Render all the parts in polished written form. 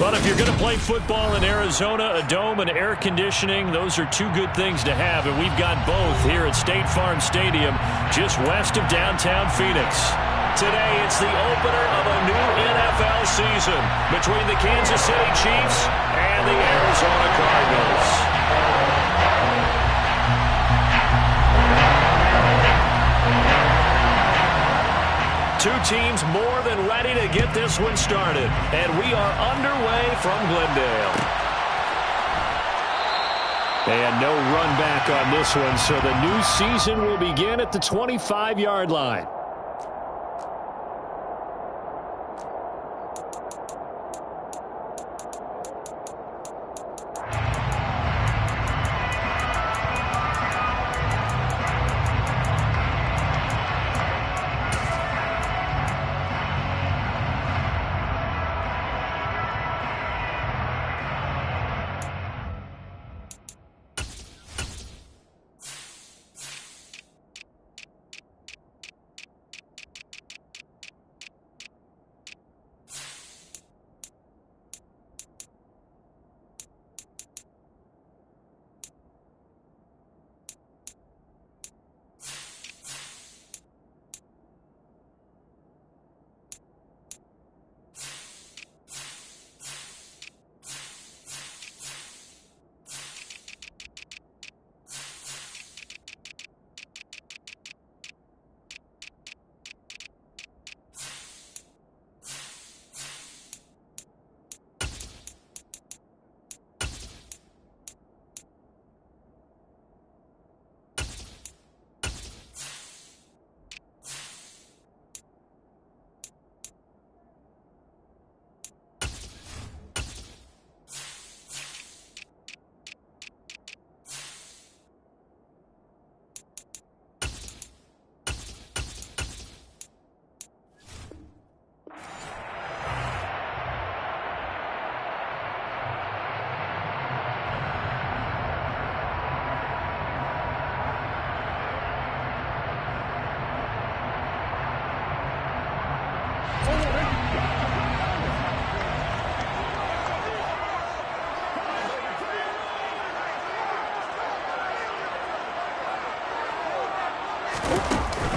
But if you're going to play football in Arizona, a dome and air conditioning, those are two good things to have, and we've got both here at State Farm Stadium, just west of downtown Phoenix. Today, it's the opener of a new NFL season between the Kansas City Chiefs and the Arizona Cardinals. Two teams more than ready to get this one started, and we are underway from Glendale. And no run back on this one, so the new season will begin at the 25-yard line.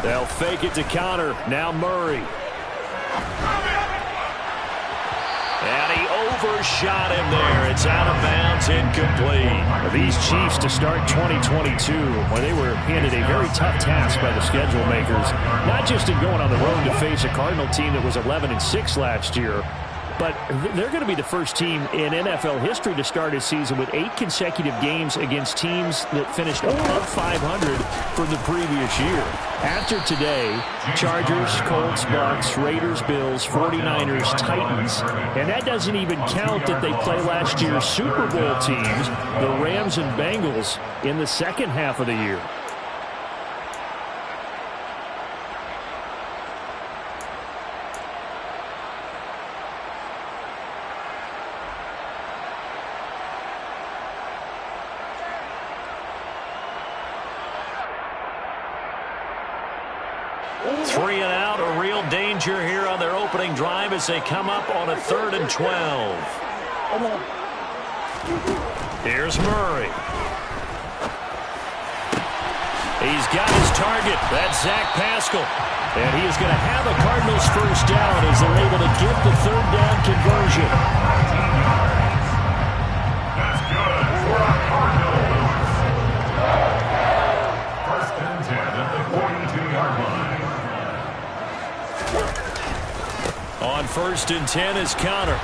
They'll fake it to counter. Now Murray. And he overshot him there. It's out of bounds, incomplete. These Chiefs to start 2022, when they were handed a very tough task by the schedule makers, not just in going on the road to face a Cardinal team that was 11-6 last year, but they're going to be the first team in NFL history to start a season with 8 consecutive games against teams that finished above 500 from the previous year. After today, Chargers, Colts, Bucks, Raiders, Bills, 49ers, Titans, and that doesn't even count that they play last year's Super Bowl teams, the Rams and Bengals, in the second half of the year. Three and out, a real danger here on their opening drive as they come up on a 3rd and 12. Here's Murray. He's got his target. That's Zach Pascal. And he is going to have a Cardinals first down as they're able to get the 3rd down conversion. That's good for our Cardinals. First and 10 at the 42-yard line. On 1st and 10 is counter.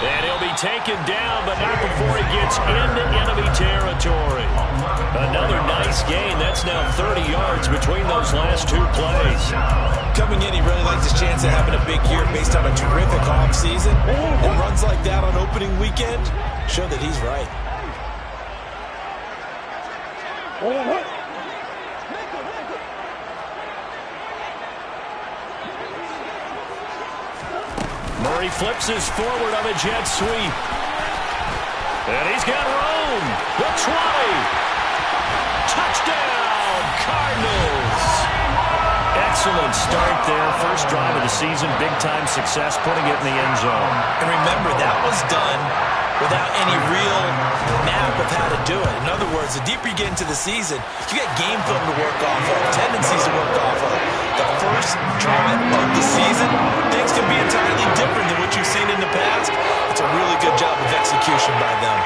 And he'll be taken down, but not before he gets into enemy territory. Another nice gain. That's now 30 yards between those last two plays. Coming in, he really likes his chance of having a big year based on a terrific offseason. And runs like that on opening weekend show that he's right. Murray flips his forward on a jet sweep. And he's got room. The 20. Touchdown, Cardinals. excellent start there. First drive of the season, big-time success, putting it in the end zone. And remember, that was done without any real map of how to do it. In other words, the deeper you get into the season, you get game film to work off of, tendencies to work off of. The first drive of the season, things can be entirely different than what you've seen in the past. It's a really good job of execution by them.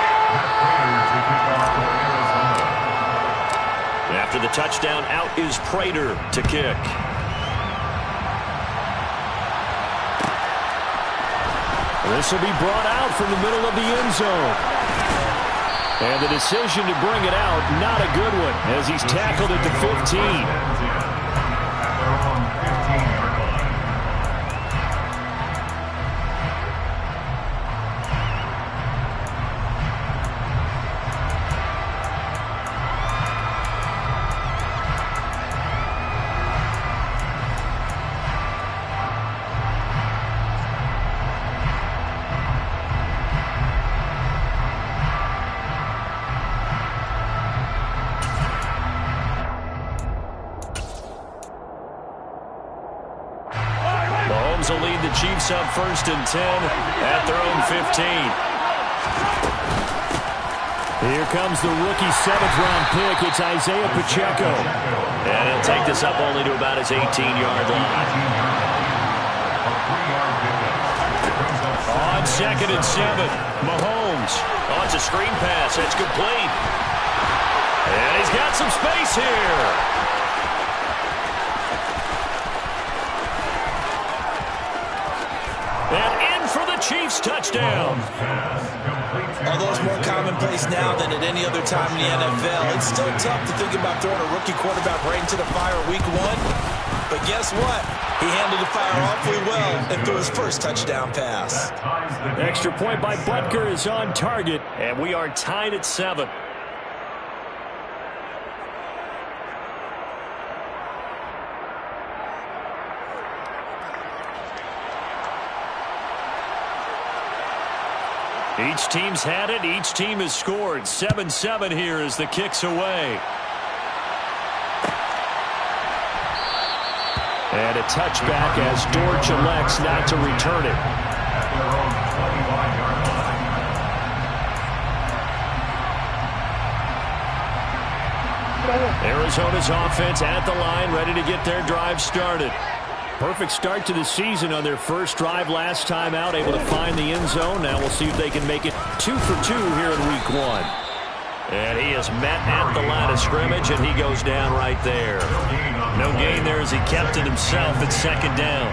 After the touchdown, out is Prater to kick. This will be brought out from the middle of the end zone. And the decision to bring it out, not a good one, as he's tackled at the 15. Will lead the Chiefs up 1st and 10 at their own 15. Here comes the rookie 7th-round pick. It's Isaiah Pacheco. And he'll take this up only to about his 18-yard line. On 2nd and 7, Mahomes. Oh, it's a screen pass. That's complete. And he's got some space here. And in for the Chiefs touchdown. Although it's more commonplace now than at any other time in the NFL, it's still tough to think about throwing a rookie quarterback right into the fire week 1. But guess what? He handled the fire awfully well and threw his first touchdown pass. Extra point by Butker is on target, and we are tied at 7. Each team's had it. Each team has scored. 7-7 here as the kick's away. And a touchback as Dortch elects not to return it. Arizona's offense at the line, ready to get their drive started. Perfect start to the season on their first drive last time out, able to find the end zone. Now we'll see if they can make it 2 for 2 here in week 1. And he is met at the line of scrimmage, and he goes down right there. No gain there as he kept it himself at 2nd down.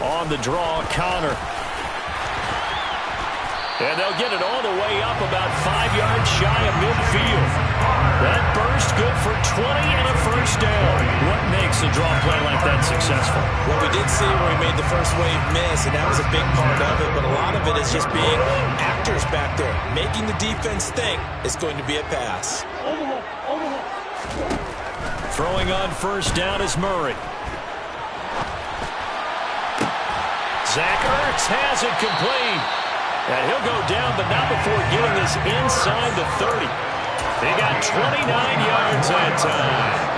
On the draw, Connor. And they'll get it all the way up about 5 yards shy of midfield. That burst good for 20 and a first down. What makes a draw play like that successful? Well, we did see where he made the first wave miss, and that was a big part of it. But a lot of it is just being actors back there, making the defense think it's going to be a pass. Throwing on first down is Murray. Zach Ertz has it complete. And he'll go down, but not before getting this inside the 30. They got 29 yards that time.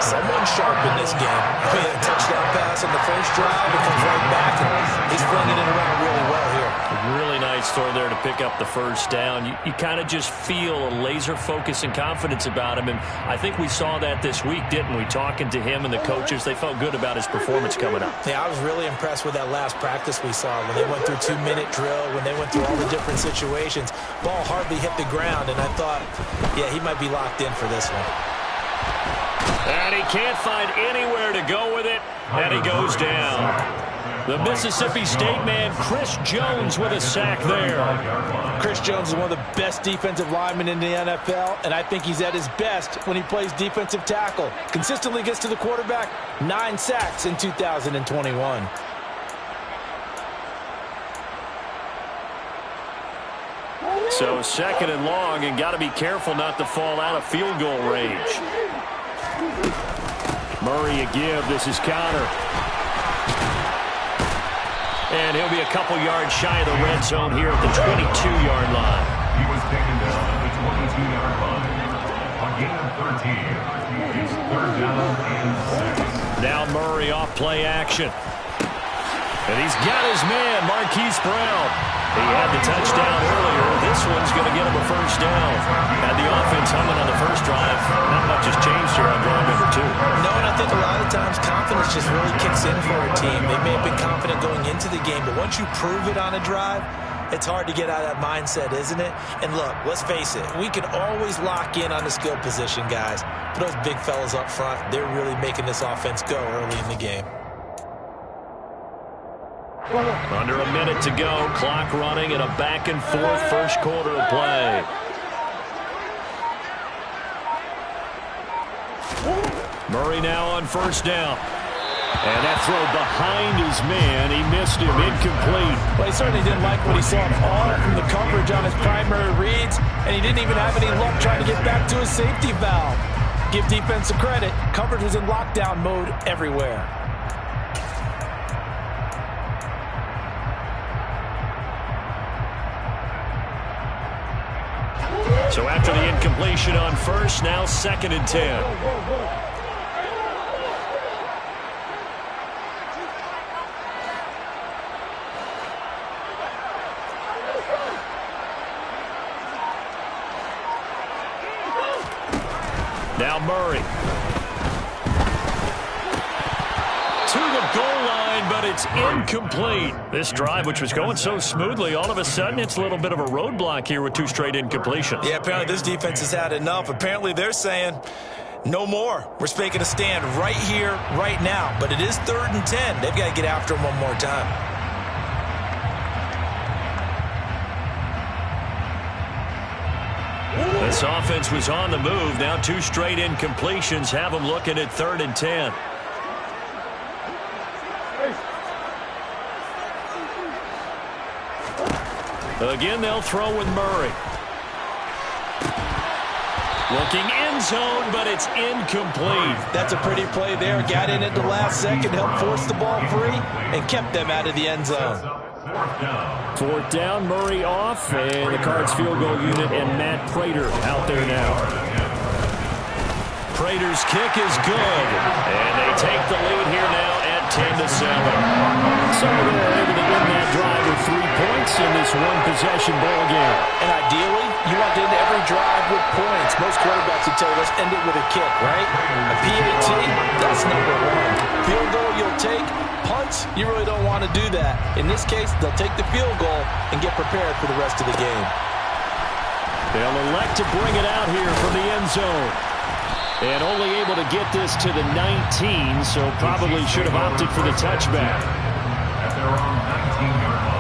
Someone sharp in this game. He had a touchdown pass on the first drive. It comes right back, and he's bringing it around really well here. Really nice throw there to pick up the first down. You kind of just feel a laser focus and confidence about him, and I think we saw that this week, didn't we? Talking to him and the coaches, they felt good about his performance coming up. Yeah, I was really impressed with that last practice we saw when they went through 2-minute drill, when they went through all the different situations. Ball hardly hit the ground, and I thought, yeah, he might be locked in for this one. And he can't find anywhere to go with it, and he goes down. The Mississippi State man, Chris Jones, with a sack there. Chris Jones is one of the best defensive linemen in the NFL, and I think he's at his best when he plays defensive tackle. Consistently gets to the quarterback, 9 sacks in 2021. So 2nd and long, and got to be careful not to fall out of field goal range. Murray a give. This is Connor. And he'll be a couple yards shy of the red zone here at the 22-yard line. He was taken down at the 22-yard line. A gain of 13. It's third down and 6. Now Murray off play action. And he's got his man, Marquise Brown. He had the touchdown earlier. This one's going to get him a first down. Had the offense humming on the first drive. Not much has changed here on drive number 2. No, and I think a lot of times confidence just really kicks in for a team. They may have been confident going into the game, but once you prove it on a drive, it's hard to get out of that mindset, isn't it? And look, let's face it, we can always lock in on the skill position, guys. But those big fellas up front, they're really making this offense go early in the game. Under a minute to go. Clock running in a back-and-forth first quarter of play. Murray now on first down. And that throw behind his man. He missed him. Incomplete. Well, he certainly didn't like what he saw at all from the coverage on his primary reads, and he didn't even have any luck trying to get back to his safety valve. Give defense a credit. Coverage was in lockdown mode everywhere. So after the incompletion on first, now 2nd and 10. Now Murray. To the goal line, but it's incomplete. This drive, which was going so smoothly, all of a sudden it's a little bit of a roadblock here with 2 straight incompletions. Yeah, apparently this defense has had enough. Apparently they're saying, no more. We're making a stand right here, right now. But it is 3rd and 10. They've got to get after him one more time. This offense was on the move. Now 2 straight incompletions have them looking at 3rd and 10. Again, they'll throw with Murray. Looking end zone, but it's incomplete. That's a pretty play there. Got in at the last second, helped force the ball free, and kept them out of the end zone. 4th down, Murray off, and the Cards field goal unit and Matt Prater out there now. Prater's kick is good, and they take the lead here now at 10-7. So they're able to win that drive with 3 points in this one-possession ball game. And ideally, you want to end every drive with points. Most quarterbacks would tell you, let's end it with a kick, right? A PAT, that's number 1. Field goal you'll take. Punts, you really don't want to do that. In this case, they'll take the field goal and get prepared for the rest of the game. They'll elect to bring it out here from the end zone. And only able to get this to the 19, so probably should have opted for the touchback. At their own 19-yard line.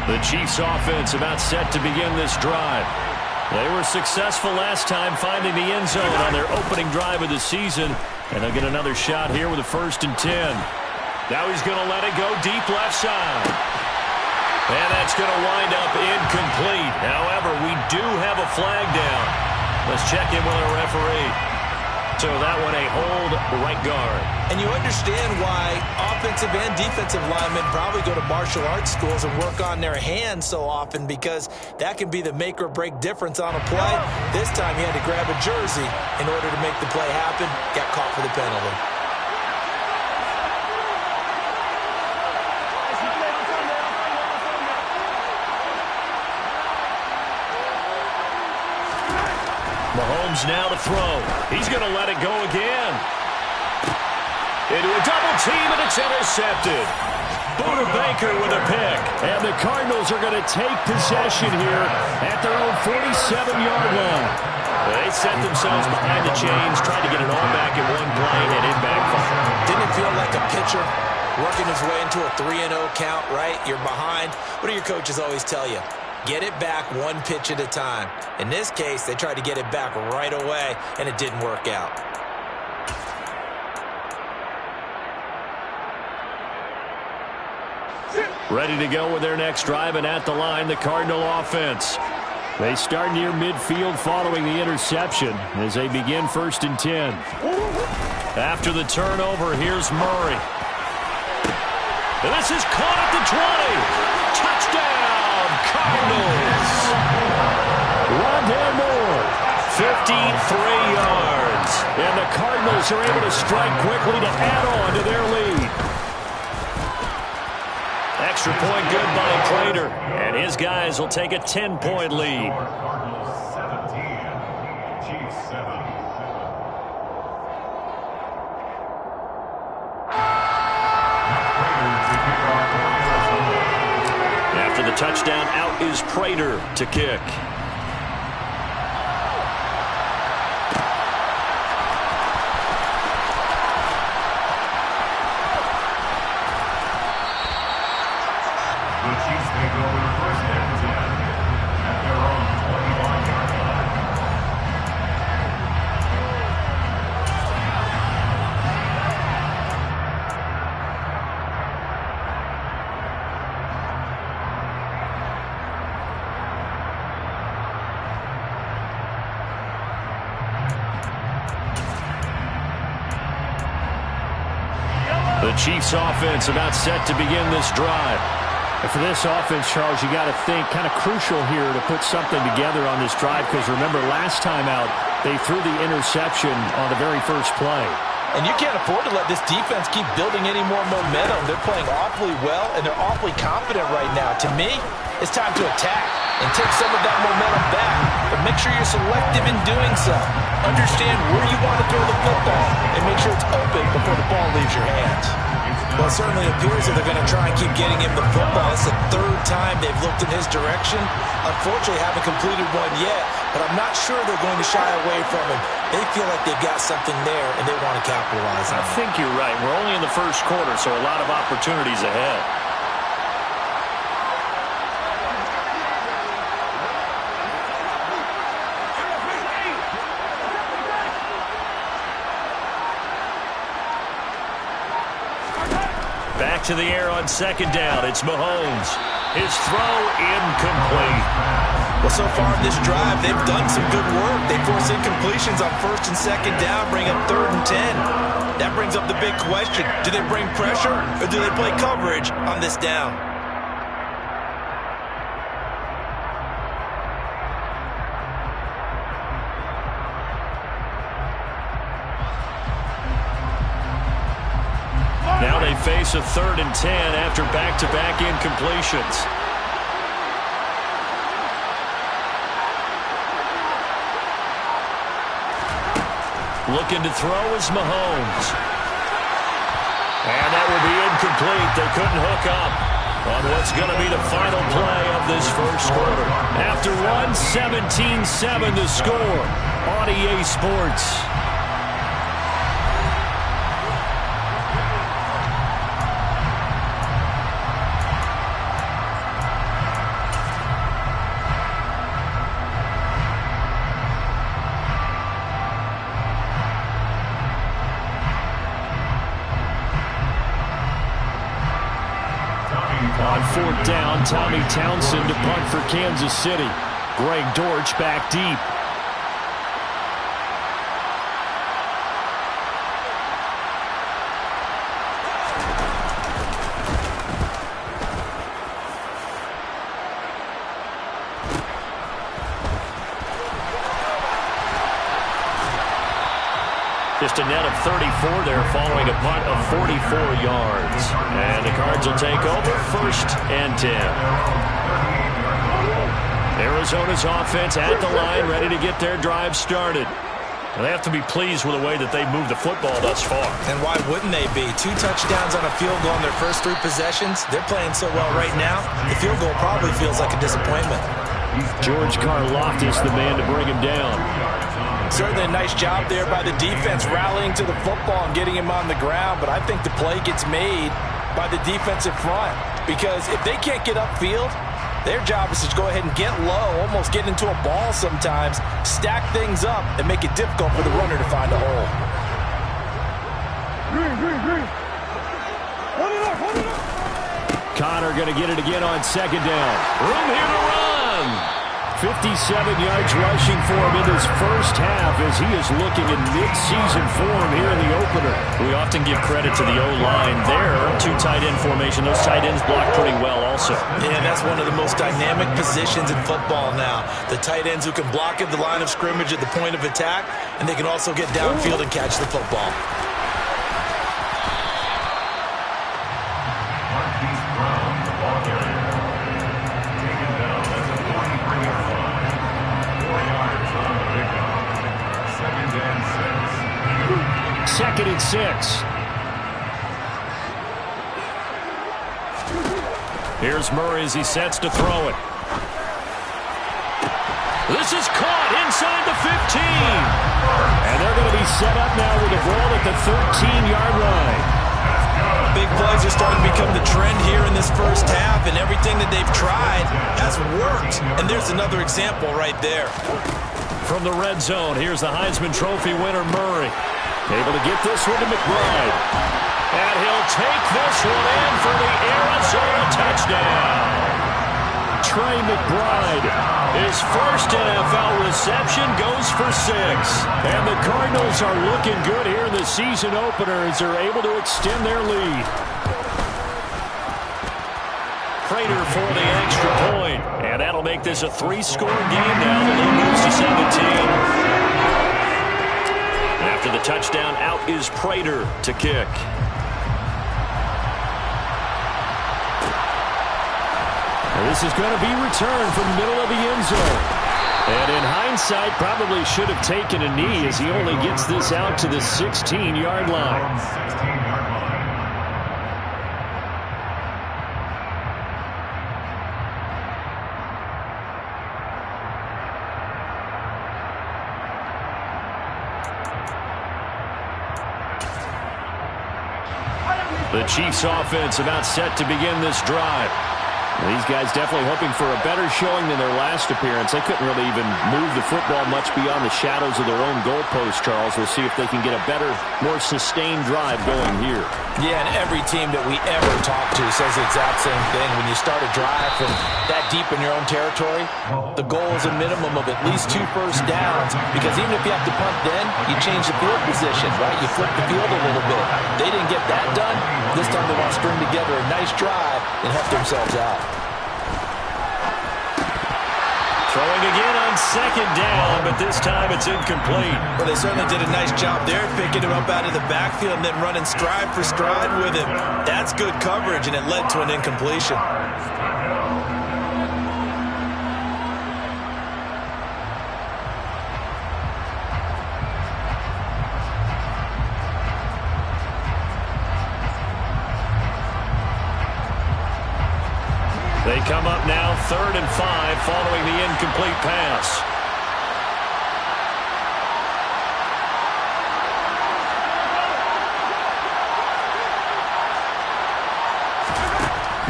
The Chiefs offense about set to begin this drive. They were successful last time finding the end zone on their opening drive of the season. And they'll get another shot here with a 1st and 10. Now he's going to let it go deep left side. And that's going to wind up incomplete. However, we do have a flag down. Let's check in with our referee. So that one a hold right guard. And you understand why offensive and defensive linemen probably go to martial arts schools and work on their hands so often, because that can be the make or break difference on a play. This time he had to grab a jersey in order to make the play happen. Got caught for the penalty. Mahomes now to throw. He's going to let it go again. Into a double team, and it's intercepted. Buda Baker with a pick. And the Cardinals are going to take possession here at their own 47-yard line. They set themselves behind the chains, tried to get it all back in one play, and it backfired. Didn't it feel like a pitcher working his way into a 3-0 count, right? You're behind. What do your coaches always tell you? Get it back one pitch at a time. In this case, they tried to get it back right away, and it didn't work out. Ready to go with their next drive, and at the line, the Cardinal offense. They start near midfield following the interception as they begin 1st and 10. After the turnover, here's Murray. And this is caught at the 20. Touchdown, Cardinals. Rondale Moore, 53 yards. And the Cardinals are able to strike quickly to add on to their lead. Extra point good by Prater, and his guys will take a 10-point lead. Cardinals 17, Chiefs 7. After the touchdown, out is Prater to kick. The Chiefs take over 1st and 10 at their own 21-yard line. The Chiefs offense about set to begin this drive. And for this offense, Charles, you got to think kind of crucial here to put something together on this drive, because remember last time out they threw the interception on the very first play. And you can't afford to let this defense keep building any more momentum. They're playing awfully well, and they're awfully confident right now. To me, it's time to attack and take some of that momentum back. But make sure you're selective in doing so. Understand where you want to throw the football and make sure it's open before the ball leaves your hands. Well, it certainly appears that they're going to try and keep getting him the football. It's the 3rd time they've looked in his direction. Unfortunately, haven't completed one yet, but I'm not sure they're going to shy away from him. They feel like they've got something there, and they want to capitalize on it. I think you're right. We're only in the first quarter, so a lot of opportunities ahead. Back to the air on 2nd down. It's Mahomes. His throw incomplete. Well, so far in this drive, they've done some good work. They force incompletions on 1st and 2nd down, bring up 3rd and 10. That brings up the big question. Do they bring pressure, or do they play coverage on this down? Now they face a 3rd and 10 after back-to-back incompletions. Looking to throw is Mahomes. And that will be incomplete. They couldn't hook up on what's going to be the final play of this first quarter. After one, 17-7 the score on EA Sports. On 4th down, Tommy Townsend to punt for Kansas City. Greg Dortch back deep. Just a net of 34 there following a punt of 44 yards. And the Cards will take over 1st and 10. Arizona's offense at the line, ready to get their drive started. They have to be pleased with the way that they moved the football thus far. And why wouldn't they be? 2 touchdowns on a field goal in their first 3 possessions. They're playing so well right now, the field goal probably feels like a disappointment. George Karlaftis, the man to bring him down. Certainly a nice job there by the defense rallying to the football and getting him on the ground, but I think the play gets made by the defensive front, because if they can't get upfield, their job is to go ahead and get low, almost get into a ball sometimes, stack things up, and make it difficult for the runner to find a hole. Hold it up, hold it up. Connor going to get it again on second down. Room here to run. 57 yards rushing for him in this first half as he is looking in mid-season form here in the opener. We often give credit to the O-line there. Two tight end formation. Those tight ends block pretty well also. Yeah, that's one of the most dynamic positions in football now. The tight ends who can block at the line of scrimmage at the point of attack, and they can also get downfield and catch the football. Second and 6. Here's Murray as he sets to throw it. This is caught inside the 15. And they're going to be set up now with the ball at the 13-yard line. Big plays are starting to become the trend here in this first half, and everything that they've tried has worked. And there's another example right there. From the red zone, here's the Heisman Trophy winner, Murray. Able to get this one to McBride. And he'll take this one in for the Arizona touchdown. Trey McBride, his first NFL reception, goes for 6. And the Cardinals are looking good here in the season opener as they're able to extend their lead. Prater for the extra point. And that'll make this a 3-score game now. The lead moves to 17. After the touchdown, out is Prater to kick. This is going to be returned from the middle of the end zone. And in hindsight, probably should have taken a knee as he only gets this out to the 16-yard line. The Chiefs offense about set to begin this drive. These guys definitely hoping for a better showing than their last appearance. They couldn't really even move the football much beyond the shadows of their own goalpost, Charles. We'll see if they can get a better, more sustained drive going here. Yeah, and every team that we ever talk to says the exact same thing. When you start a drive from that deep in your own territory, the goal is a minimum of at least 2 first downs, because even if you have to punt then, you change the field position, right? You flip the field a little bit. They didn't get that done. This time they want to string together a nice drive and help themselves out. Throwing again on second down, but this time it's incomplete. Well, they certainly did a nice job there, picking him up out of the backfield and then running stride for stride with him. That's good coverage, and it led to an incompletion. They come up now 3rd and 5 following the incomplete pass.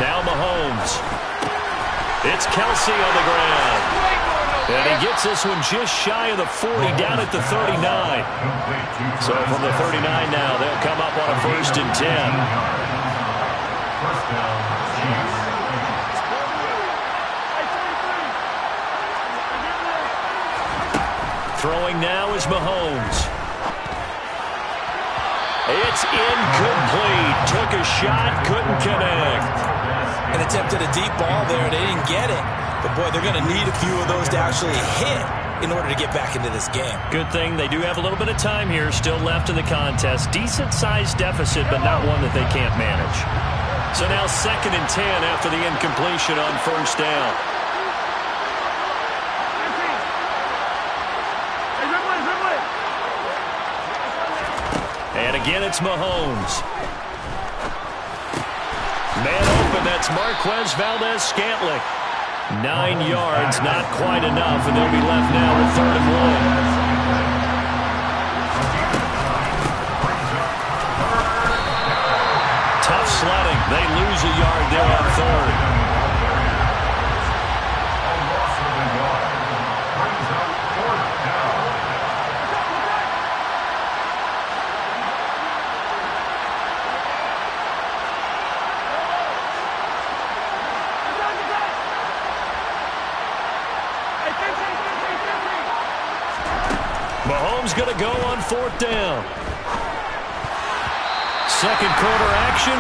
Now Mahomes. It's Kelsey on the ground. And he gets this one just shy of the 40, down at the 39. So from the 39 now, they'll come up on a 1st and 10. First down, Chiefs. Throwing now is Mahomes. It's incomplete. Took a shot, couldn't connect. And attempted a deep ball there. They didn't get it. But, boy, they're going to need a few of those to actually hit in order to get back into this game. Good thing they do have a little bit of time here still left in the contest. Decent-sized deficit, but not one that they can't manage. So now 2nd and 10 after the incompletion on 1st down. And again, it's Mahomes. Man open, that's Marquez Valdez-Scantling. 9 yards, not quite enough, and they'll be left now with 3rd and 1. Tough sledding. They lose a yard there on 3rd. momentum's going to go on 4th down. Second quarter action,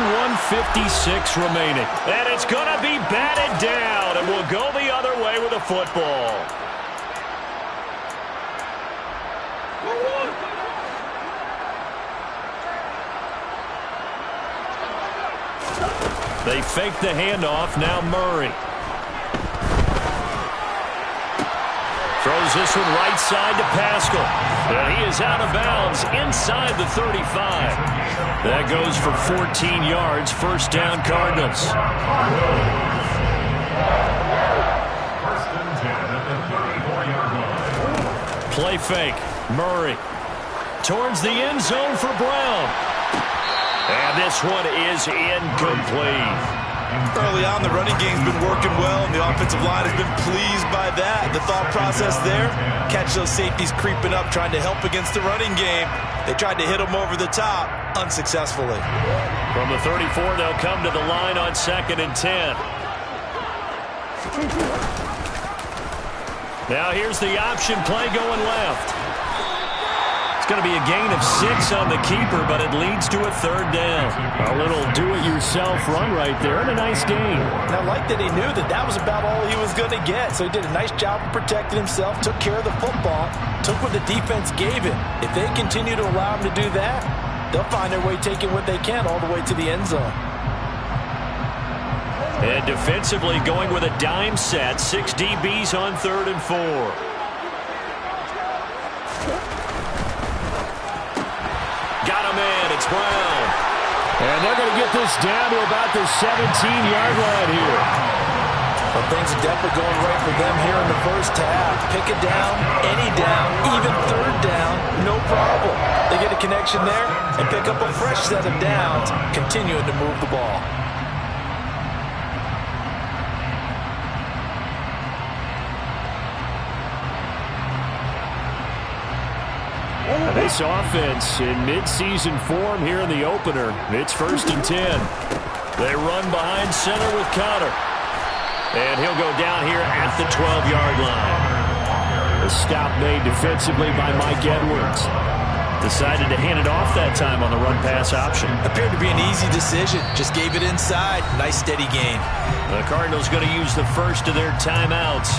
1:56 remaining. And it's going to be batted down, and we'll go the other way with a football. They fake the handoff. Now Murray. Throws this one right side to Pascal. And he is out of bounds inside the 35. That goes for 14 yards. First down, Cardinals. First and 10 at the 34-yard line. Play fake. Murray. Towards the end zone for Brown. And this one is incomplete. Early on, the running game's been working well, and the offensive line has been pleased by that. The thought process there, catch those safeties creeping up, trying to help against the running game. They tried to hit them over the top, unsuccessfully. From the 34, they'll come to the line on 2nd and 10. Now here's the option play going left. It's going to be a gain of 6 on the keeper, but it leads to a 3rd down. A little do-it-yourself run right there, and a nice gain. And I like that he knew that that was about all he was going to get, so he did a nice job of protecting himself, took care of the football, took what the defense gave him. If they continue to allow him to do that, they'll find their way taking what they can all the way to the end zone. And defensively going with a dime set, 6 DBs on 3rd and 4. It's Brown. And they're going to get this down to about the 17-yard line here. Well, things are definitely going right for them here in the first half. Pick it down, any down, even 3rd down, no problem. They get a connection there and pick up a fresh set of downs, continuing to move the ball. This offense in midseason form here in the opener. It's 1st and 10. They run behind center with Connor. And he'll go down here at the 12-yard line. A stop made defensively by Mike Edwards. Decided to hand it off that time on the run-pass option. Appeared to be an easy decision. Just gave it inside. Nice steady gain. The Cardinals going to use the first of their timeouts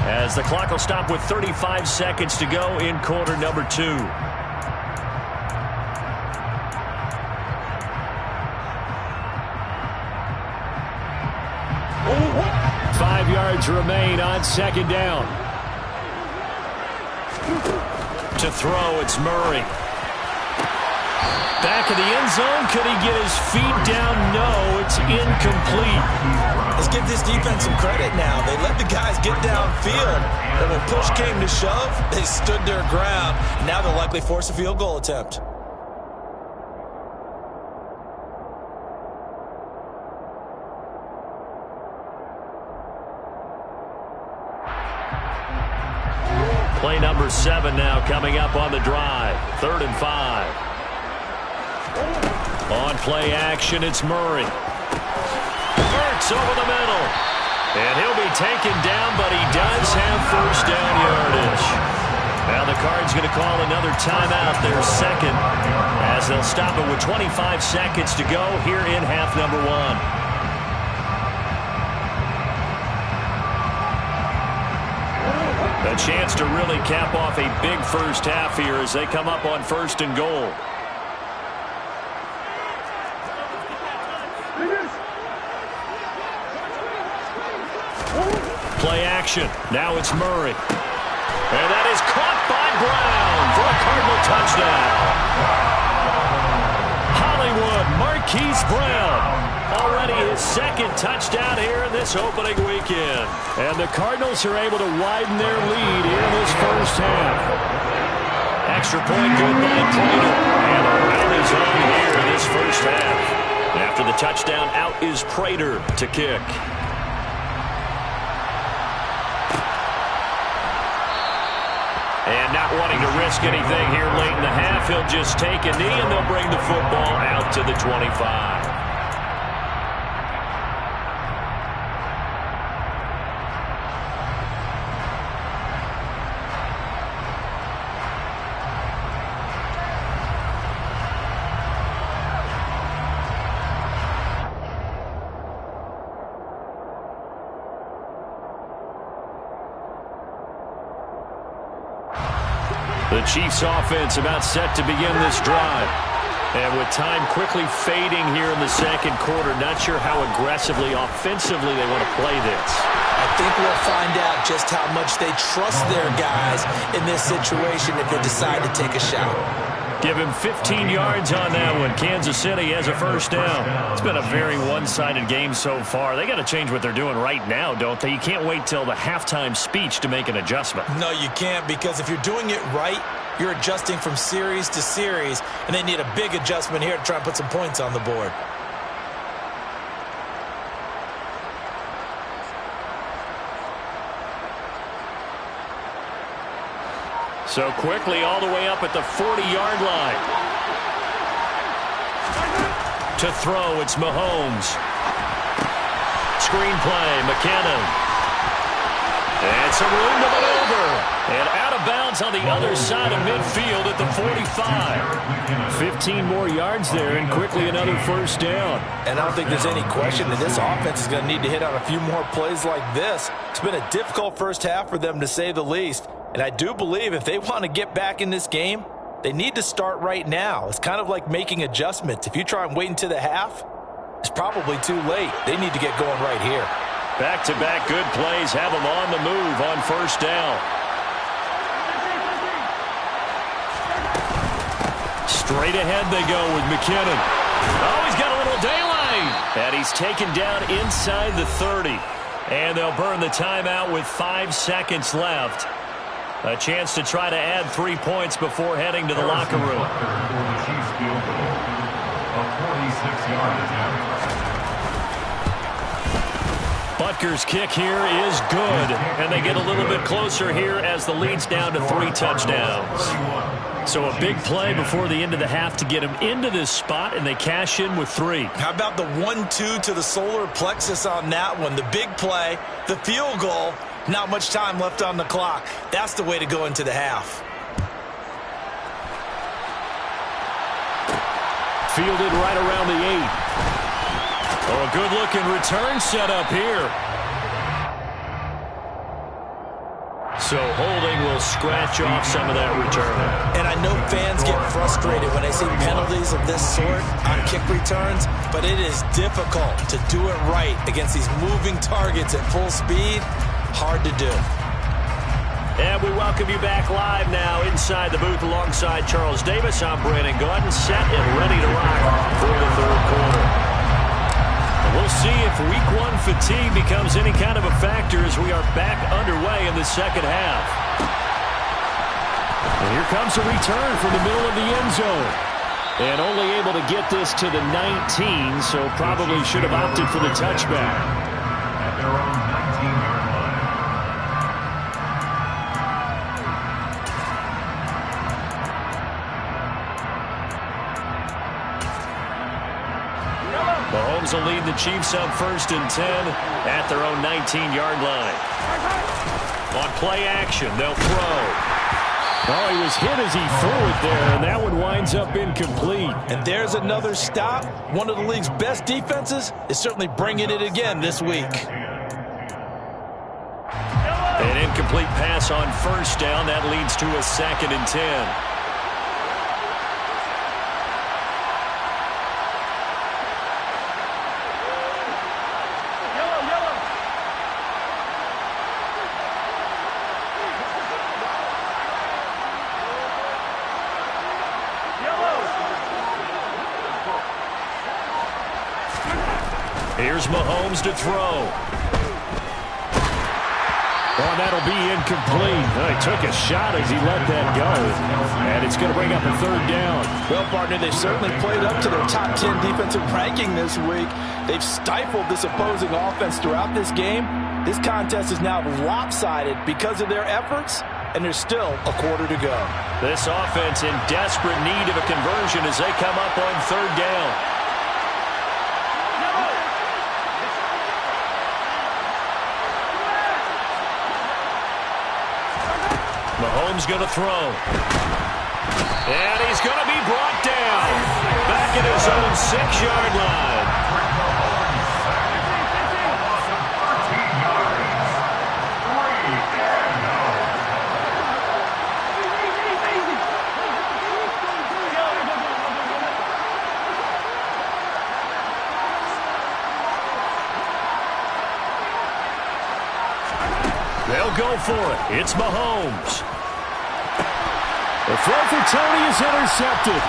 as the clock will stop with 35 seconds to go in quarter number 2. 5 yards remain on 2nd down. To throw, it's Murray. Back of the end zone. Could he get his feet down? No, it's incomplete. Let's give this defense some credit now. They let the guys get downfield, but when push came to shove, they stood their ground. Now they'll likely force a field goal attempt. Play number 7 now coming up on the drive. 3rd and 5. On play action, it's Murray. Hurts over the middle. And he'll be taken down, but he does have first down yardage. Now the Cards going to call another timeout, their second, as they'll stop it with 25 seconds to go here in half number 1. A chance to really cap off a big first half here as they come up on 1st and goal. Play action. Now it's Murray. And that is caught by Brown for a Cardinal touchdown. Hollywood Marquise Brown. Already his 2nd touchdown here in this opening weekend. And the Cardinals are able to widen their lead here in this first half. Extra point good by Prater. And a run is on here in this first half. After the touchdown, out is Prater to kick. And not wanting to risk anything here late in the half, he'll just take a knee and they'll bring the football out to the 25. The Chiefs offense about set to begin this drive. And with time quickly fading here in the second quarter, not sure how aggressively, offensively they want to play this. I think we'll find out just how much they trust their guys in this situation if they decide to take a shot. Give him 15 yards on that one. Kansas City has a first down. It's been a very one-sided game so far. They got to change what they're doing right now, don't they? You can't wait till the halftime speech to make an adjustment. No, you can't, because if you're doing it right, you're adjusting from series to series, and they need a big adjustment here to try and put some points on the board. So quickly all the way up at the 40-yard line. To throw, it's Mahomes. Screenplay, McKinnon. And some room to maneuver. And out of bounds on the other side of midfield at the 45. 15 more yards there, and quickly another first down. And I don't think there's any question that this offense is going to need to hit on a few more plays like this. It's been a difficult first half for them, to say the least. And I do believe if they want to get back in this game, they need to start right now. It's kind of like making adjustments. If you try and wait until the half, it's probably too late. They need to get going right here. Back-to-back good plays have them on the move on first down. Straight ahead they go with McKinnon. Oh, he's got a little daylight. And he's taken down inside the 30. And they'll burn the timeout with 5 seconds left. A chance to try to add 3 points before heading to the locker room. For the Chiefs field goal, a 46-yard attempt. Butker's kick here is good, and they get a little bit closer here as the lead's down to 3 touchdowns. So a big play before the end of the half to get him into this spot, and they cash in with 3. How about the 1-2 to the solar plexus on that one? The big play, the field goal, not much time left on the clock. That's the way to go into the half. Fielded right around the 8. Oh, a good-looking return set up here. So holding will scratch off some of that return. And I know fans get frustrated when they see penalties of this sort on kick returns, but it is difficult to do it right against these moving targets at full speed. Hard to do. And we welcome you back live now inside the booth alongside Charles Davis. I'm Brandon Gaudin, set and ready to rock for the third quarter. We'll see if week 1 fatigue becomes any kind of a factor as we are back underway in the second half. And here comes a return from the middle of the end zone. And only able to get this to the 19, so probably should have opted for the touchback. At their own 19-yard line. Mahomes will lead the Chiefs up 1st and 10 at their own 19-yard line. On play action, they'll throw. Oh, he was hit as he threw it there, and that one winds up incomplete. And there's another stop. One of the league's best defenses is certainly bringing it again this week. An incomplete pass on first down. That leads to a 2nd and 10. Here's Mahomes to throw. Oh, that'll be incomplete. Oh, he took a shot as he let that go. And it's going to bring up a 3rd down. Well, partner, they've certainly played up to their top 10 defensive ranking this week. They've stifled this opposing offense throughout this game. This contest is now lopsided because of their efforts, and there's still a quarter to go. This offense in desperate need of a conversion as they come up on 3rd down. Mahomes going to throw. And he's going to be brought down. Back at his own 6-yard line. They'll go for it. It's Mahomes. The throw for Tony is intercepted.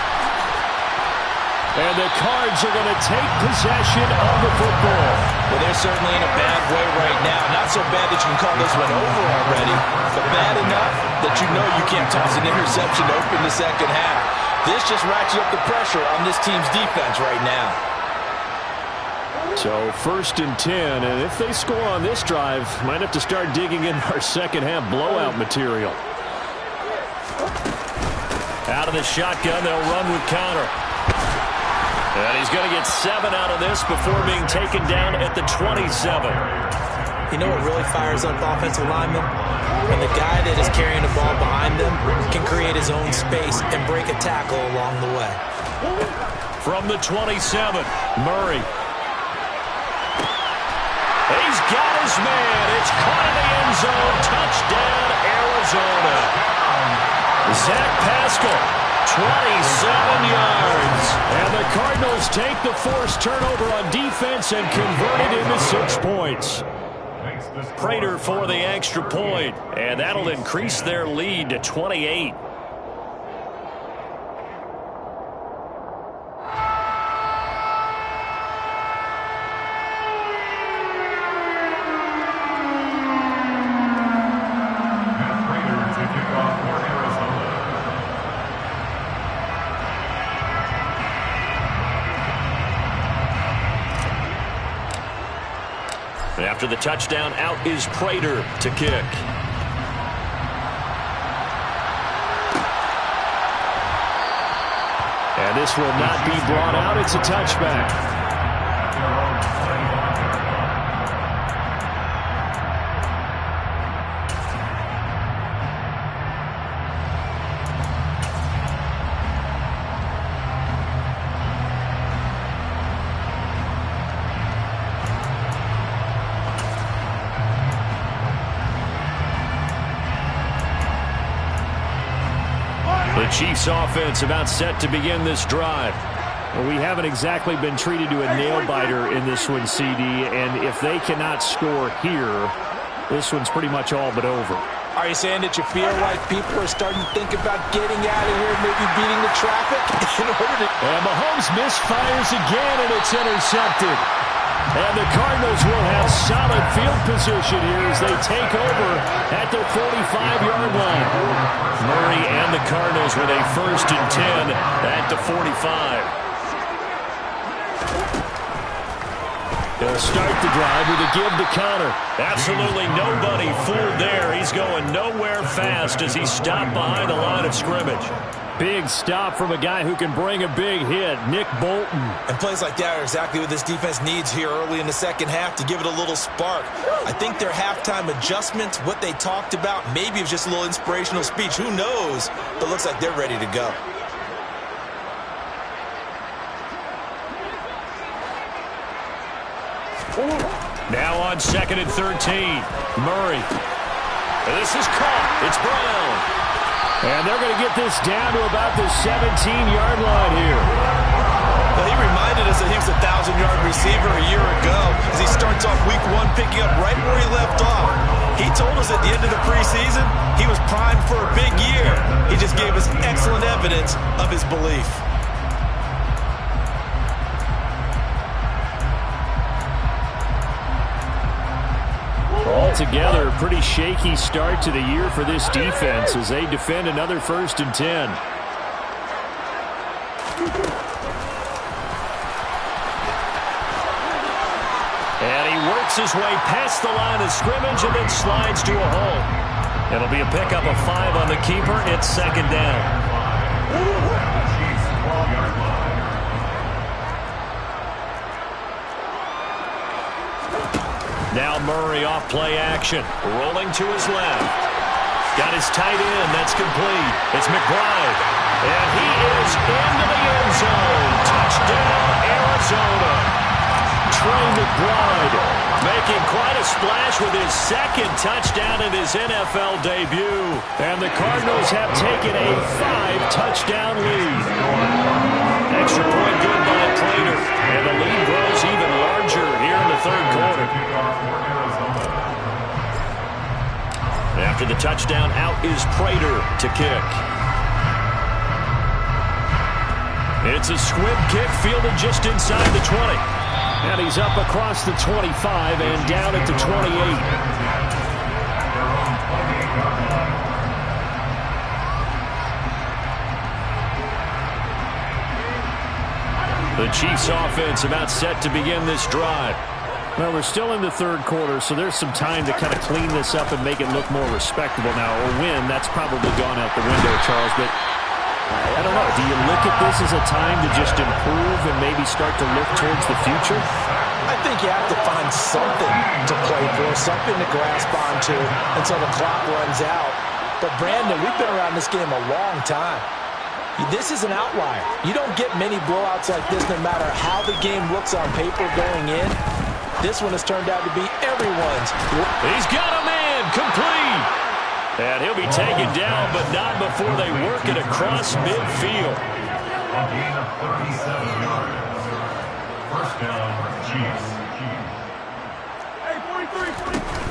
And the Cards are going to take possession of the football. Well, they're certainly in a bad way right now. Not so bad that you can call this one over already, but bad enough that you know you can't toss an interception to open the second half. This just ratchets up the pressure on this team's defense right now. So 1st and 10, and if they score on this drive, might have to start digging in our second half blowout material. Out of the shotgun, they'll run with Conner. And he's going to get 7 out of this before being taken down at the 27. You know what really fires up offensive linemen? When the guy that is carrying the ball behind them can create his own space and break a tackle along the way. From the 27, Murray. He's got his man. It's caught in the end zone. Touchdown, Arizona. Zach Pascal, 27 yards. And the Cardinals take the forced turnover on defense and convert it into 6 points. Prater for the extra point, and that'll increase their lead to 28. After the touchdown, out is Prater to kick. And this will not be brought out. It's a touchback. The Chiefs offense about set to begin this drive. Well, we haven't exactly been treated to a nail-biter in this one, CD, and if they cannot score here, this one's pretty much all but over. Are you saying that you feel like people are starting to think about getting out of here, maybe beating the traffic in order to... And Mahomes misfires again, and it's intercepted. And the Cardinals will have solid field position here as they take over at their 45-yard line. Murray and the Cardinals with a 1st and 10 at the 45. They'll start the drive with a give to Conner. Absolutely nobody fooled there. He's going nowhere fast as he's stopped behind the line of scrimmage. Big stop from a guy who can bring a big hit, Nick Bolton. And plays like that are exactly what this defense needs here early in the second half to give it a little spark. I think their halftime adjustments, what they talked about, maybe it was just a little inspirational speech. Who knows? But looks like they're ready to go. Now on 2nd and 13, Murray. This is caught. It's Brown. And they're going to get this down to about the 17-yard line here. Well, he reminded us that he was a 1,000-yard receiver a year ago as he starts off week 1 picking up right where he left off. He told us at the end of the preseason he was primed for a big year. He just gave us excellent evidence of his belief. Altogether, a pretty shaky start to the year for this defense as they defend another 1st and 10. And he works his way past the line of scrimmage and then slides to a hole. It'll be a pickup of 5 on the keeper. It's 2nd down. Now Murray off play action. Rolling to his left. Got his tight end. That's complete. It's McBride. And he is into the end zone. Touchdown, Arizona. Trey McBride making quite a splash with his 2nd touchdown in his NFL debut. And the Cardinals have taken a 5-touchdown lead. Extra point good by Prater. And the lead grows even larger here in the 3rd quarter. After the touchdown, out is Prater to kick. It's a squib kick fielded just inside the 20. And he's up across the 25 and down at the 28. The Chiefs offense about set to begin this drive. Well, we're still in the third quarter, so there's some time to kind of clean this up and make it look more respectable now. A win, that's probably gone out the window, Charles, but I don't know. Do you look at this as a time to just improve and maybe start to look towards the future? I think you have to find something to play for, something to grasp onto until the clock runs out. But, Brandon, we've been around this game a long time. This is an outlier. You don't get many blowouts like this no matter how the game looks on paper going in. This one has turned out to be everyone's. He's got a man, complete. And he'll be taken down, but not before they work it across midfield. A gain of 37 yards. First down, Chiefs.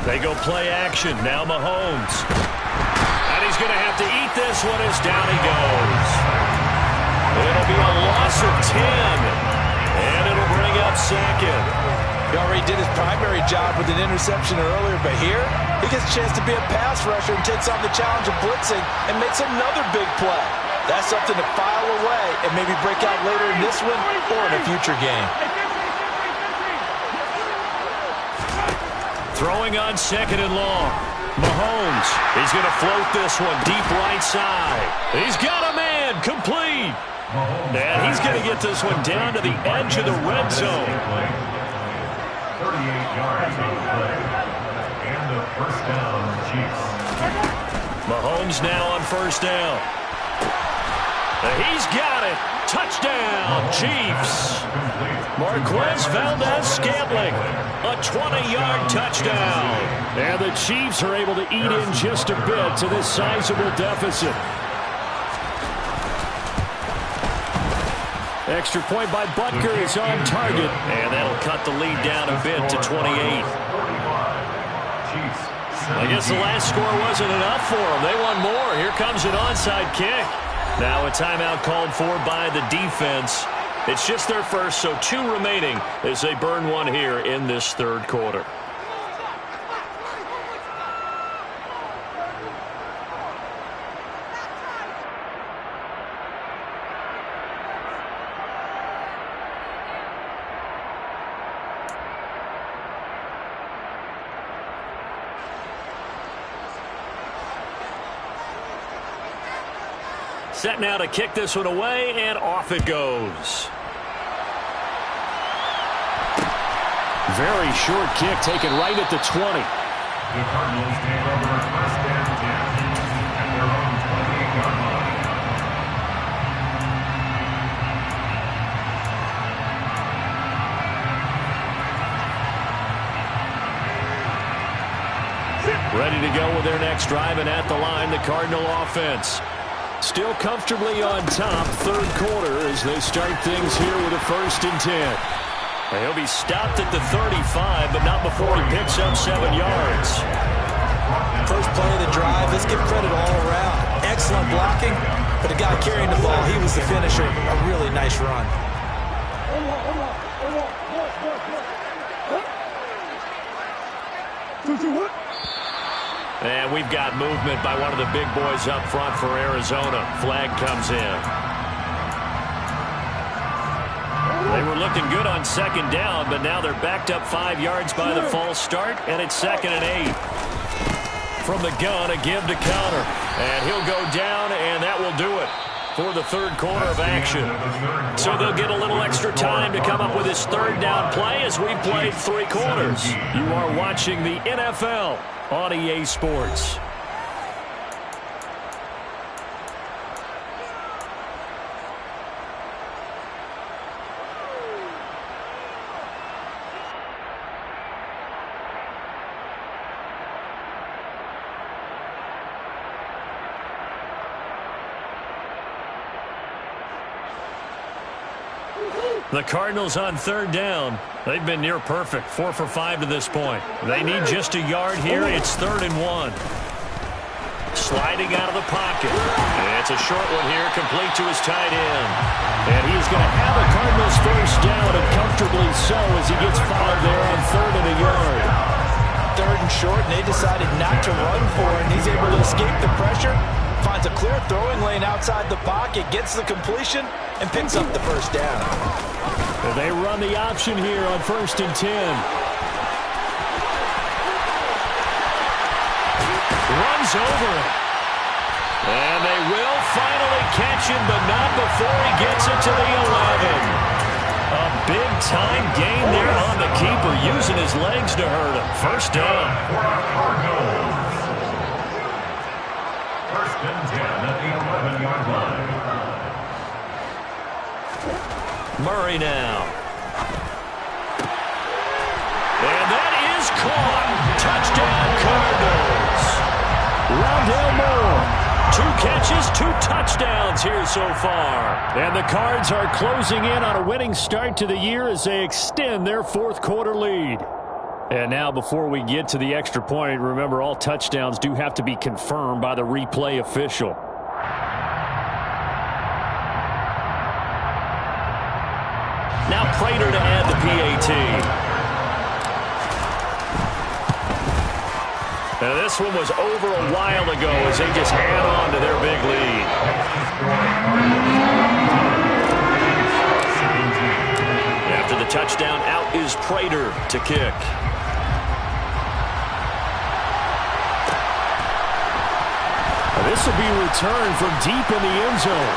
They go play action. Now Mahomes. And he's going to have to eat this one as down he goes. It'll be a loss of 10. And it'll bring up second. He already did his primary job with an interception earlier, but here he gets a chance to be a pass rusher and takes on the challenge of blitzing and makes another big play. That's something to file away and maybe break out later in this one or in a future game. Throwing on second and long. Mahomes, he's going to float this one deep right side. He's got a man, complete. And he's going to get this one down to the edge of the red zone. 38 yards on the play. And the first down, Chiefs. Mahomes now on first down. He's got it. Touchdown, Chiefs. Marquez Valdez-Scantling, a 20-yard touchdown. And the Chiefs are able to eat in just a bit to this sizable deficit. Extra point by Butker is on target. And that'll cut the lead down a bit to 28. I guess the last score wasn't enough for them. They want more. Here comes an onside kick. Now a timeout called for by the defense. It's just their first, so 2 remaining as they burn one here in this third quarter. Set now to kick this one away, and off it goes. Very short kick taken right at the 20. The Cardinals take over first and 10 at their own 28-yard line. Ready to go with their next drive, and at the line, the Cardinal offense. Still comfortably on top, third quarter, as they start things here with a 1st and 10. He'll be stopped at the 35, but not before he picks up 7 yards. First play of the drive, let's give credit all around. Excellent blocking, but the guy carrying the ball, he was the finisher. A really nice run. And we've got movement by one of the big boys up front for Arizona. Flag comes in. They were looking good on second down, but now they're backed up 5 yards by the false start, and it's 2nd and 8. From the gun, a give to counter. And he'll go down, and that will do it for the third quarter of action. So they'll get a little extra time to come up with his third down play as we've played 3 quarters. You are watching the NFL on EA Sports. The Cardinals on third down. They've been near perfect, 4 for 5 to this point. They need just a yard here. It's 3rd and 1. sliding out of the pocket. It's a short one here, complete to his tight end. And he's going to have a Cardinals first down, and comfortably so, as he gets fouled there on 3rd and a yard. 3rd and short, and they decided not to run for it. And he's able to escape the pressure, finds a clear throwing lane outside the pocket, gets the completion, and picks up the first down. They run the option here on 1st and 10. Runs over it. And they will finally catch him, but not before he gets it to the 11. A big-time gain there on the keeper, using his legs to hurt him. First down. First and 10 at the 11-yard line. Murray now. And that is caught. Touchdown Cardinals. Rondale Moore. 2 catches, 2 touchdowns here so far. And the Cards are closing in on a winning start to the year as they extend their 4th quarter lead. And now, before we get to the extra point, remember, all touchdowns do have to be confirmed by the replay official. Now Prater to add the PAT. Now this one was over a while ago as they just add on to their big lead. After the touchdown, out is Prater to kick. This will be returned from deep in the end zone.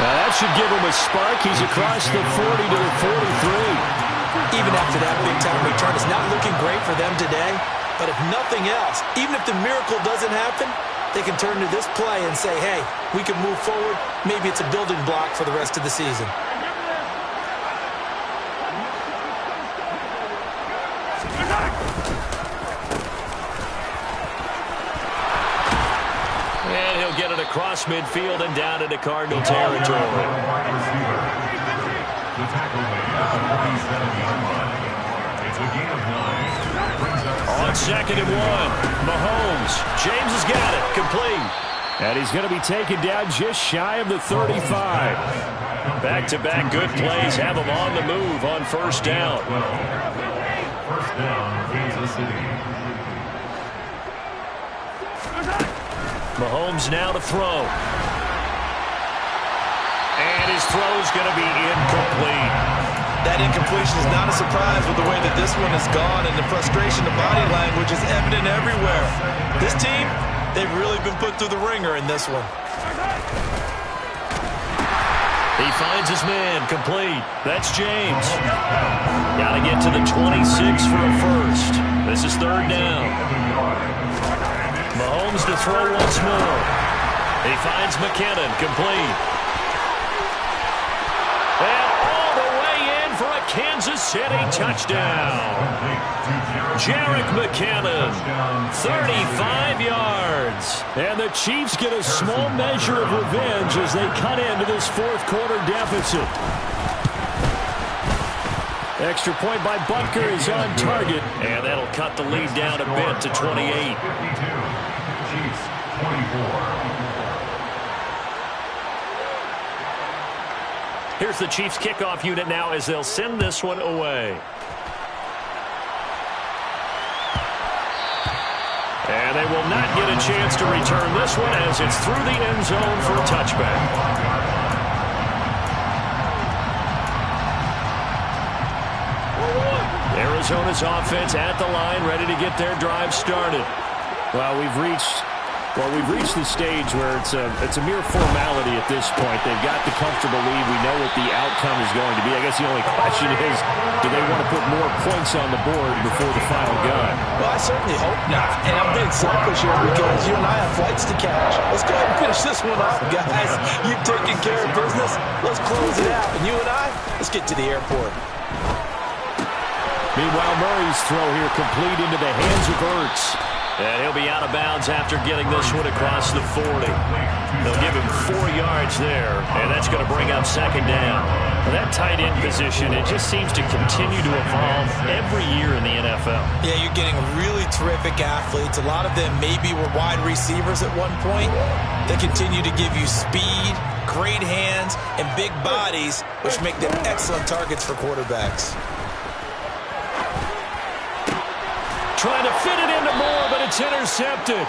Now that should give him a spark. He's across the 40 to the 43. Even after that big-time return, it's not looking great for them today. But if nothing else, even if the miracle doesn't happen, they can turn to this play and say, hey, we can move forward. Maybe it's a building block for the rest of the season. And he'll get it across midfield and down into Cardinal territory. The tackle made at the 47-yard line. It's a gain of 9. On 2nd and 1, Mahomes. James has got it, complete. And he's going to be taken down just shy of the 35. Back-to-back good plays have him on the move on 1st down. First down, Kansas City. Mahomes now to throw. And his throw's going to be incomplete. That incompletion is not a surprise with the way that this one has gone, and the frustration, the body language is evident everywhere. This team, they've really been put through the ringer in this one. He finds his man, complete. That's James. Got to get to the 26 for a first. This is 3rd down. Mahomes to throw once more. He finds McKinnon, complete. And all the way in for a Kansas City touchdown. Jerick McKinnon, 35 yards. And the Chiefs get a small measure of revenge as they cut into this 4th quarter deficit. Extra point by Butker is on target. And that'll cut the lead down a bit to 28. 52. Chiefs, 24. Here's the Chiefs kickoff unit now as they'll send this one away. And they will not get a chance to return this one as it's through the end zone for a touchback. Arizona's offense at the line, ready to get their drive started. Well, we've reached the stage where it's a mere formality at this point. They've got the comfortable lead. We know what the outcome is going to be. I guess the only question is, do they want to put more points on the board before the final gun? Well, I certainly hope not. And I'm being selfish here because you and I have flights to catch. Let's go ahead and finish this one up, guys. You've taken care of business. Let's close it out. And you and I, let's get to the airport. Meanwhile, Murray's throw here complete into the hands of Ertz. And he'll be out of bounds after getting this one across the 40. They'll give him 4 yards there, and that's going to bring up second down. Well, that tight end position, it just seems to continue to evolve every year in the NFL. Yeah, you're getting really terrific athletes. A lot of them maybe were wide receivers at one point. They continue to give you speed, great hands, and big bodies, which make them excellent targets for quarterbacks. Trying to fit it into Moore, but it's intercepted.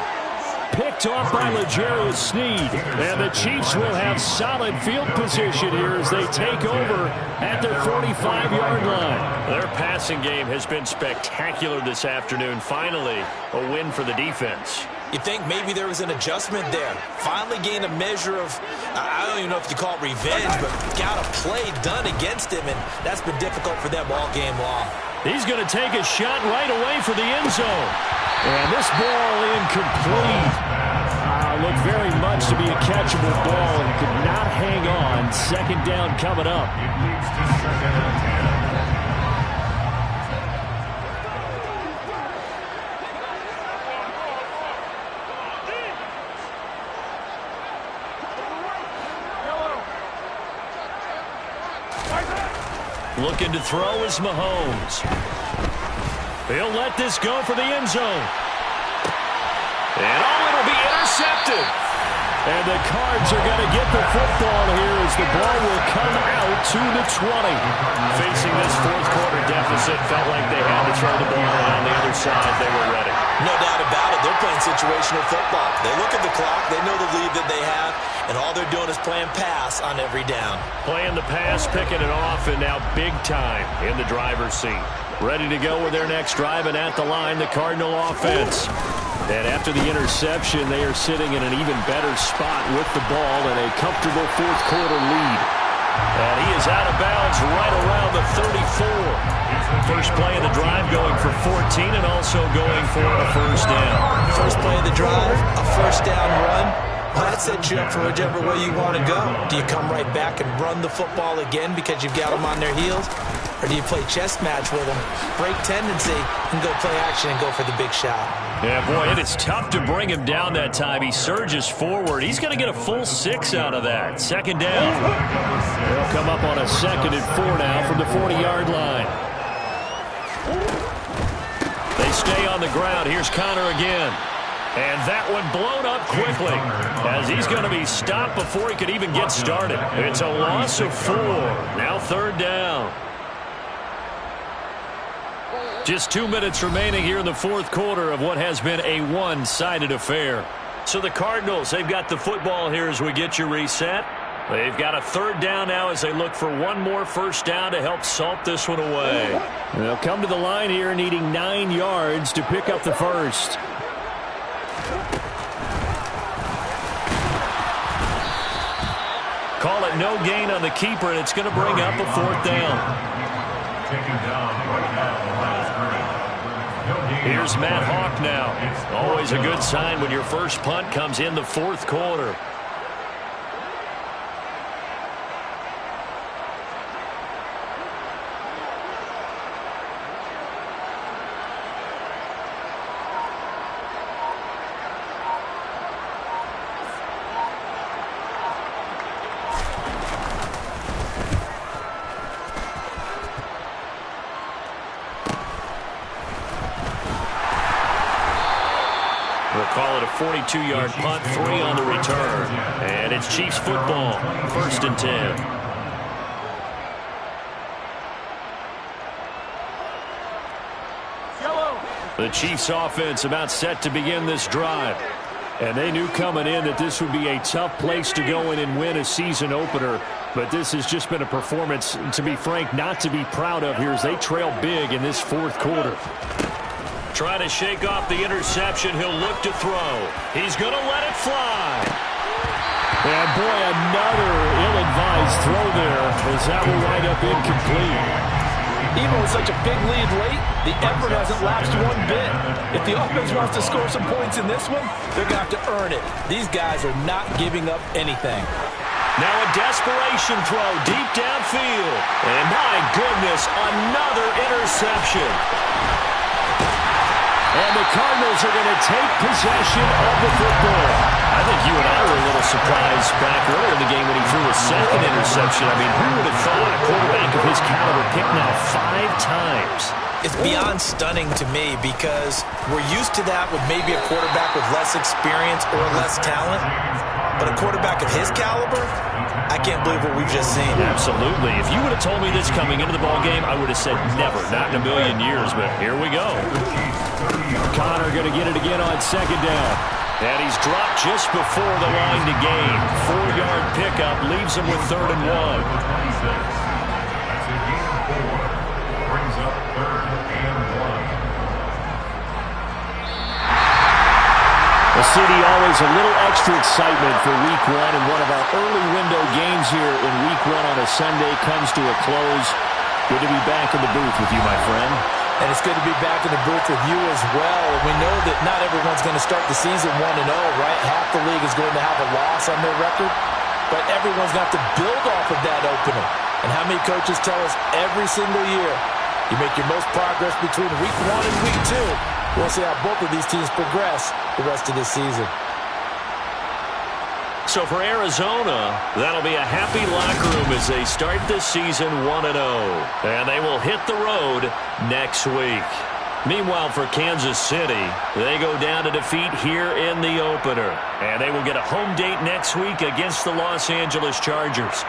Picked off by Lg2. And the Chiefs will have solid field position here as they take over at their 45-yard line. Their passing game has been spectacular this afternoon. Finally, a win for the defense. You think maybe there was an adjustment there. Finally gained a measure of, I don't even know if you call it revenge, but got a play done against him, and that's been difficult for them all game long. He's going to take a shot right away for the end zone. And this ball incomplete. Looked very much to be a catchable ball and could not hang on. Second down coming up. It leads to second and 10. Looking to throw is Mahomes. He'll let this go for the end zone. And it'll be intercepted. And the Cards are going to get the football here as the ball will come out to the 20. Facing this fourth quarter deficit, felt like they had to throw the ball, and on the other side, they were ready. No doubt about it. They're playing situational football. They look at the clock. They know the lead that they have, and all they're doing is playing pass on every down. Playing the pass, picking it off, and now big time in the driver's seat. Ready to go with their next drive, and at the line, the Cardinal offense. And after the interception, they are sitting in an even better spot with the ball and a comfortable fourth quarter lead. And he is out of bounds right around the 34. First play of the drive going for 14 and also going for a first down. First play of the drive, a first down run. Well, that sets you up for whichever way you want to go. Do you come right back and run the football again because you've got them on their heels? Or do you play chess match with them, break tendency, and go play action and go for the big shot? Yeah, boy, it is tough to bring him down that time. He surges forward. He's going to get a full 6 out of that. Second down. They'll come up on a 2nd and 4 now from the 40-yard line. They stay on the ground. Here's Connor again. And that one blown up quickly as he's going to be stopped before he could even get started. It's a loss of 4. Now third down. Just 2 minutes remaining here in the fourth quarter of what has been a one-sided affair. So the Cardinals, they've got the football here as we get you reset. They've got a third down now as they look for one more first down to help salt this one away. They'll come to the line here needing 9 yards to pick up the first. Call it no gain on the keeper, and it's going to bring up a fourth down. Taken down right now, last three. Here's Matt Hawk now. Always a good sign when your first punt comes in the fourth quarter. We'll call it a 42-yard punt, 3 on the return. And it's Chiefs football, 1st and 10. The Chiefs offense about set to begin this drive. And they knew coming in that this would be a tough place to go in and win a season opener. But this has just been a performance, to be frank, not to be proud of here as they trail big in this fourth quarter. Trying to shake off the interception. He'll look to throw. He's going to let it fly. And boy, another ill-advised throw there as that will wind up incomplete. Even with such a big lead late, the effort hasn't lapsed one bit. If the offense wants to score some points in this one, they're going to have to earn it. These guys are not giving up anything. Now a desperation throw deep downfield. And my goodness, another interception. And the Cardinals are going to take possession of the football. I think you and I were a little surprised back earlier in the game when he threw his second interception. I mean, who would have thought a quarterback of his caliber picked now 5 times? It's beyond stunning to me because we're used to that with maybe a quarterback with less experience or less talent. But a quarterback of his caliber, I can't believe what we've just seen. Absolutely. If you would have told me this coming into the ballgame, I would have said never, not in a million years. But here we go. Connor going to get it again on second down. And he's dropped just before the line to gain. 4-yard pickup leaves him with 3rd and 1. That's a gain of 4. Brings up 3rd and 1. The city always a little extra excitement for week 1, and one of our early window games here in week 1 on a Sunday comes to a close. Good to be back in the booth with you, my friend. And it's good to be back in the booth with you as well. We know that not everyone's going to start the season 1-0, right? Half the league is going to have a loss on their record, but everyone's going to have to build off of that opener. And how many coaches tell us every single year, you make your most progress between week 1 and week 2. We'll see how both of these teams progress the rest of this season. So for Arizona, that'll be a happy locker room as they start this season 1-0. And they will hit the road next week. Meanwhile, for Kansas City, they go down to defeat here in the opener. And they will get a home date next week against the Los Angeles Chargers.